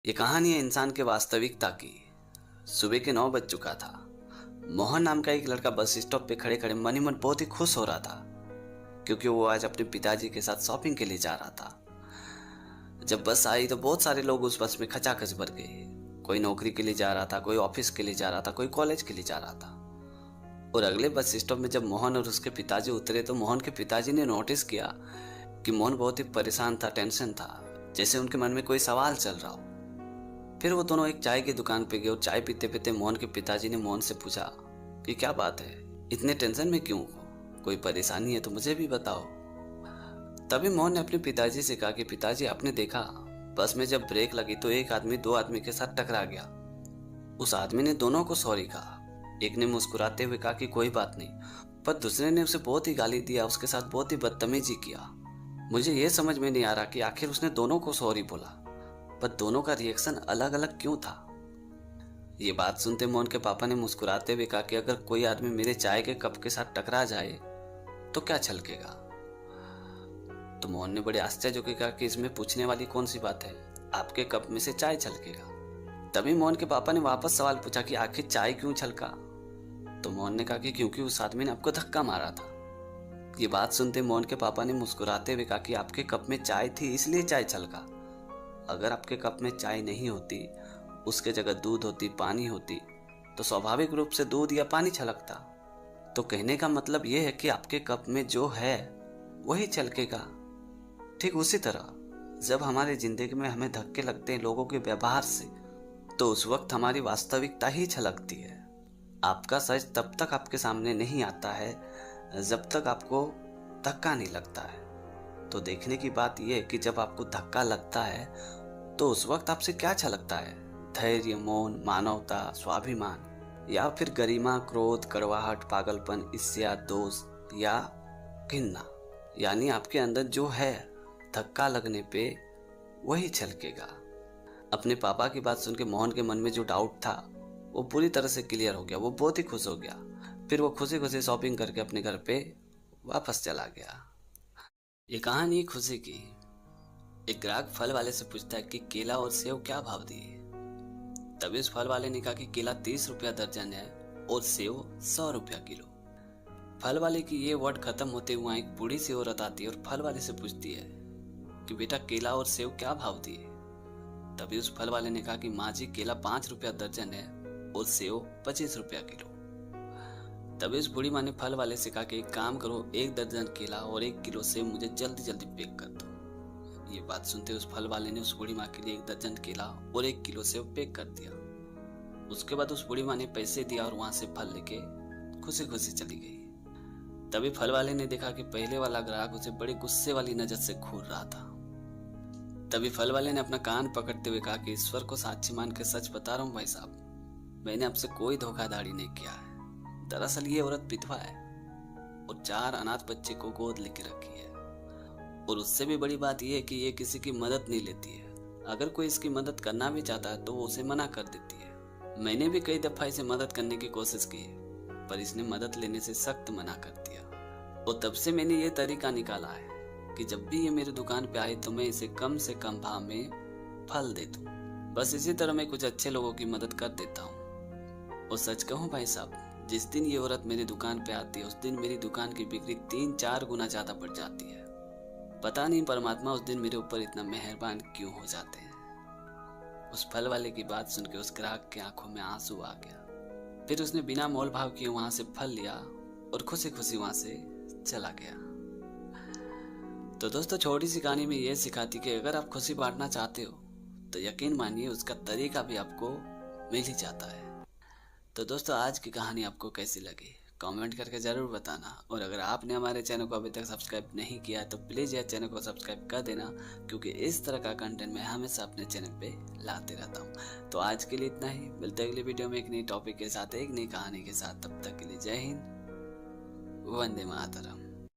ये कहानी है इंसान के वास्तविकता की। सुबह के 9 बज चुका था। मोहन नाम का एक लड़का बस स्टॉप पे खड़े खड़े मन ही मन बहुत ही खुश हो रहा था, क्योंकि वो आज अपने पिताजी के साथ शॉपिंग के लिए जा रहा था। जब बस आई तो बहुत सारे लोग उस बस में खचाखच भर गए। कोई नौकरी के लिए जा रहा था, कोई ऑफिस के लिए जा रहा था, कोई कॉलेज के लिए जा रहा था। और अगले बस स्टॉप में जब मोहन और उसके पिताजी उतरे तो मोहन के पिताजी ने नोटिस किया कि मोहन बहुत ही परेशान था, टेंशन था, जैसे उनके मन में कोई सवाल चल रहा हो। फिर वो दोनों एक चाय की दुकान पे गए और चाय पीते पीते मोहन के पिताजी ने मोहन से पूछा कि क्या बात है, इतने टेंशन में क्यों हो, कोई परेशानी है तो मुझे भी बताओ। तभी मोहन ने अपने पिताजी से कहा कि पिताजी, आपने देखा बस में जब ब्रेक लगी तो एक आदमी 2 आदमी के साथ टकरा गया। उस आदमी ने दोनों को सॉरी कहा। एक ने मुस्कुराते हुए कहा कि कोई बात नहीं, पर दूसरे ने उसे बहुत ही गाली दिया, उसके साथ बहुत ही बदतमीजी किया। मुझे ये समझ में नहीं आ रहा कि आखिर उसने दोनों को सॉरी बोला, पर दोनों का रिएक्शन अलग अलग क्यों था। ये बात सुनते मोहन के पापा ने मुस्कुराते हुए कहा कि अगर कोई आदमी मेरे चाय के कप के साथ टकरा जाए तो क्या छलकेगा। तो मोहन ने बड़े आश्चर्य होकर कहा कि इसमें पूछने वाली कौन सी बात है, आपके कप में से चाय छलकेगा। तभी मोहन के पापा ने वापस सवाल पूछा कि आखिर चाय क्यों छलका। तो मोहन ने कहा कि क्योंकि उस आदमी ने आपको धक्का मारा था। ये बात सुनते मोहन के पापा ने मुस्कुराते हुए कहा कि आपके कप में चाय थी इसलिए चाय छलका। अगर आपके कप में चाय नहीं होती, उसके जगह दूध होती, पानी होती, तो स्वाभाविक रूप से दूध या पानी छलकता। तो कहने का मतलब यह है कि आपके कप में जो है वही छलकेगा। ठीक उसी तरह जब हमारी जिंदगी में हमें धक्के लगते हैं लोगों के व्यवहार से, तो उस वक्त हमारी वास्तविकता ही छलकती है। आपका सच तब तक आपके सामने नहीं आता है जब तक आपको धक्का नहीं लगता है। तो देखने की बात यह है कि जब आपको धक्का लगता है तो उस वक्त आपसे क्या छलकता है, धैर्य, मौन, मानवता, स्वाभिमान, या फिर गरिमा, क्रोध, कड़वाहट, पागलपन, ईर्ष्या, दोष या घृणा। यानी आपके अंदर जो है धक्का लगने पे वही छलकेगा। अपने पापा की बात सुन के मोहन के मन में जो डाउट था वो पूरी तरह से क्लियर हो गया। वो बहुत ही खुश हो गया। फिर वो खुशी खुशी शॉपिंग करके अपने घर पे वापस चला गया। ये कहानी खुशी की। एक ग्राहक फल वाले से पूछता है कि केला और सेव क्या भाव दिए। तभी उस फल वाले ने कहा कि केला 30 रुपया दर्जन है और सेव 100 रुपया किलो। फल वाले की ये वर्ड खत्म होते हुए एक बूढ़ी सी औरत आती है और फल वाले से पूछती है कि बेटा केला और सेव क्या भाव दिए। तभी उस फल वाले ने कहा कि माँ जी, केला 5 रुपया दर्जन है और सेव 25 रुपया किलो। तभी उस बूढ़ी माँ ने फल वाले से कहा कि एक काम करो, 1 दर्जन केला और 1 किलो सेव मुझे जल्दी जल्दी पैक कर दो। ये बात सुनते उस फल वाले ने उस बूढ़ी माँ के लिए 1 दर्जन केला और 1 किलो सेव पैक कर दिया। उसके बाद उस बूढ़ी माँ ने पैसे दिया और वहां से फल लेके खुशी खुशी चली गई। तभी फल वाले ने देखा कि पहले वाला ग्राहक उसे बड़े गुस्से वाली नजर से घूर रहा था। तभी फल वाले ने अपना कान पकड़ते हुए कहा कि ईश्वर को साक्षी मान के सच बता रहा हूँ भाई साहब, मैंने आपसे कोई धोखाधड़ी नहीं किया है। दरअसल ये औरत विधवा है और 4 अनाथ बच्चे को गोद लेके रखी है। और उससे भी बड़ी बात यह है कि ये किसी की मदद नहीं लेती है। अगर कोई इसकी मदद करना भी चाहता है तो वो उसे मना कर देती है। मैंने भी कई दफा इसे मदद करने की कोशिश की, पर इसने मदद लेने से सख्त मना कर दिया। और तब से मैंने ये तरीका निकाला है कि जब भी ये मेरी दुकान पे आए तो मैं इसे कम से कम भाव में फल दे दूं। बस इसी तरह मैं कुछ अच्छे लोगों की मदद कर देता हूँ। और सच कहूँ भाई साहब, जिस दिन ये औरत मेरी दुकान पे आती है उस दिन मेरी दुकान की बिक्री 3-4 गुना ज्यादा बढ़ जाती है। पता नहीं परमात्मा उस दिन मेरे ऊपर इतना मेहरबान क्यों हो जाते हैं। उस फल वाले की बात सुन के उस ग्राहक की आंखों में आंसू आ गया। फिर उसने बिना मोल भाव किए वहां से फल लिया और खुशी खुशी वहां से चला गया। तो दोस्तों, छोटी सी कहानी में ये सिखाती कि अगर आप खुशी बांटना चाहते हो तो यकीन मानिए उसका तरीका भी आपको मिल ही जाता है। तो दोस्तों, आज की कहानी आपको कैसी लगी कमेंट करके ज़रूर बताना। और अगर आपने हमारे चैनल को अभी तक सब्सक्राइब नहीं किया है तो प्लीज़ यार चैनल को सब्सक्राइब कर देना, क्योंकि इस तरह का कंटेंट मैं हमेशा अपने चैनल पे लाते रहता हूँ। तो आज के लिए इतना ही, मिलते हैं अगली वीडियो में एक नई टॉपिक के साथ, एक नई कहानी के साथ। तब तक के लिए जय हिंद, वंदे मातरम।